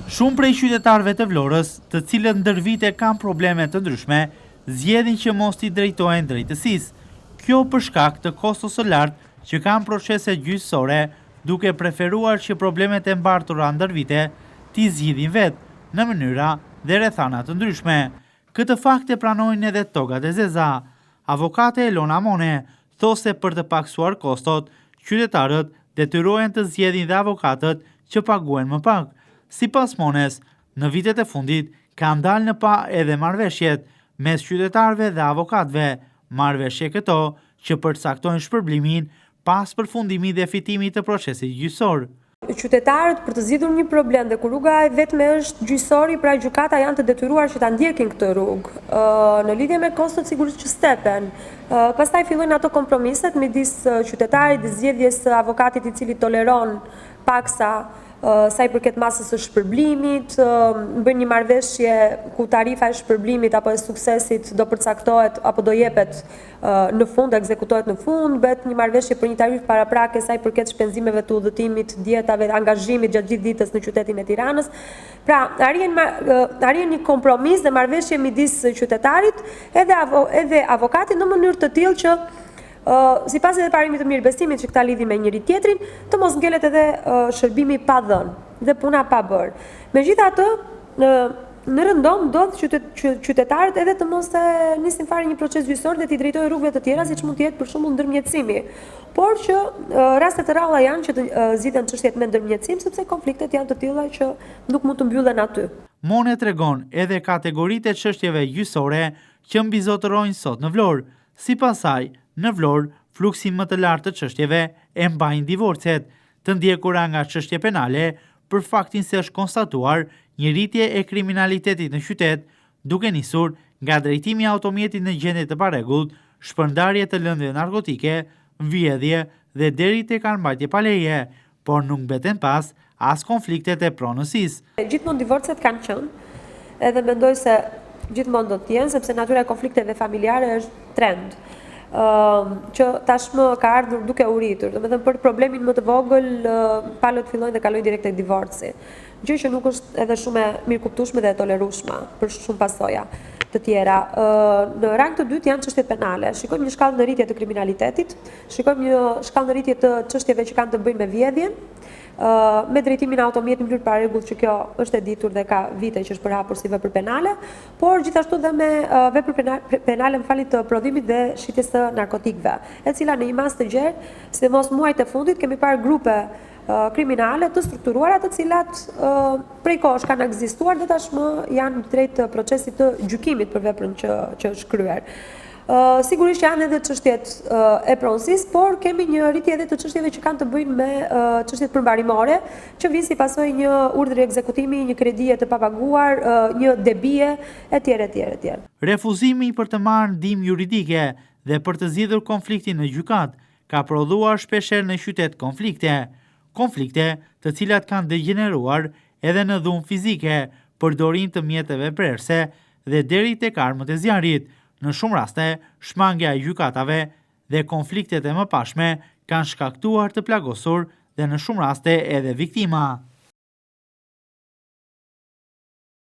Shumë prej qytetarëve të Vlorës, të cilët ndër vite kanë probleme të ndryshme, zgjedhin që mos t'i drejtohen drejtësisë. Kjo për shkak të kostos së lartë që kanë procese gjyqësore, duke preferuar që problemet e mbartura ndër vite t'i zgjidhin vetë në mënyra dhe rrethana të ndryshme. Këtë fakt e pranojnë edhe togat e zeza. Avokate Elona Mone thosë se për të paksuar kostot, qytetarët detyrohen të zgjedhin dhe avokatët që paguhen më pak. Sipas Mones, në vitet e fundit kanë dalë në pa edhe marrëveshjet mes qytetarëve dhe avokatëve, marrëveshje këto që përcaktojnë shpërblimin pas përfundimit dhe fitimit të procesit gjyqësor. Qytetarët për të zgjidhur një problem dhe kur rruga e vetme është gjyqësori, pra gjykata janë të detyruar që ta ndjekin këtë rrugë. Në lidhje me kostot sigurisht që stepen. Pastaj fillojnë ato kompromiset midis qytetarit dhe zgjedhjes së avokatit i cili toleron paksa sa i përket masës së shpërblimit, bën një marrëveshje ku tarifa e shpërblimit apo e suksesit do përcaktohet apo do jepet në fund, ekzekutohet në fund, bëhet një marrëveshje për një tarifë paraprake sa i përket shpenzimeve të udhëtimit, dietave, angazhimit gjatë gjithë ditës në qytetin e Tiranës. Pra, arjen një kompromis dhe marrëveshje midis qytetarit edhe avokatit në mënyrë të tillë që sipas edhe parimit të mirëbesimit që këta lidhin me njëri tjetrin, të mos ngelet edhe shërbimi pa dhënë dhe puna pa bërë. Megjithatë, në rëndom ndodh qytetarët edhe të mos nisin fare një proces gjyqësor dhe t'i drejtojnë rrugëve të tjera, siç mund të jetë për shembull ndërmjetësimi. Por që raste të rralla janë që të zgjidhen çështjet me ndërmjetësim, sepse konfliktet janë të tilla që nuk mund të mbyllen aty. Mone tregon edhe kategoritë e çështjeve gjyqësore që mbizotërojnë sot në Vlorë. Sipas saj, në Vlorë, fluksi më të lartë të çështjeve e mbajnë divorcet, të ndjekura nga çështje penale, për faktin se është konstatuar një rritje e kriminalitetit në qytet, duke nisur nga drejtimi i automjetit në gjendje të parregullt, shpërndarje të lëndëve narkotike, vjedhje dhe deri tek armbajtje pa leje, por nuk mbeten pas as konfliktet e pronësisë. Gjithmonë divorcet kanë qenë, edhe mendoj se gjithmonë do të jenë, sepse natyra e konflikteve familjare është trend që tashmë ka ardhur duke u rritur. Domethënë për problemin më të vogël, palët fillojnë dhe kalojnë direkt tek divorci. Gjë që nuk është edhe shumë e mirëkuptueshme dhe e tolerueshme për shumë pasoja të tjera. Në rang të dytë janë çështjet penale. Shikojmë një shkallë në rritje të kriminalitetit, shikojmë një shkallë në rritje të çështjeve që kanë të bëjnë me vjedhjen, me drejtimin e automjetit në mënyrë të parregullt që kjo është e ditur dhe ka vite që është përhapur si vepër penale, por gjithashtu dhe me vepër penale të prodhimit dhe shitjes së narkotikëve, e cila në një mas të gjerë, sidomos muajt e fundit, kemi parë grupe kriminale të strukturuara të cilat prej kohësh kanë ekzistuar dhe tashmë janë drejt procesit të gjykimit për veprën që është kryer. Sigurisht janë edhe çështjet e pronësisë, por kemi një rritje edhe të çështjeve që kanë të bëjnë me çështjet përmbarimore, që vijnë si pasojë një urdhri ekzekutimi, një kredie të papaguar, një debie etj. Refuzimi për të marrë ndihmë juridike dhe për të zgjidhur konfliktin në gjykat ka prodhuar shpeshherë në qytet konflikte të cilat kanë degeneruar edhe në dhunë fizike, përdorim të mjeteve prerëse dhe deri tek armët e zjarrit. Në shumë raste, shmangja e gjykatave dhe konfliktet e mëpashme kanë shkaktuar të plagosur dhe në shumë raste edhe viktima.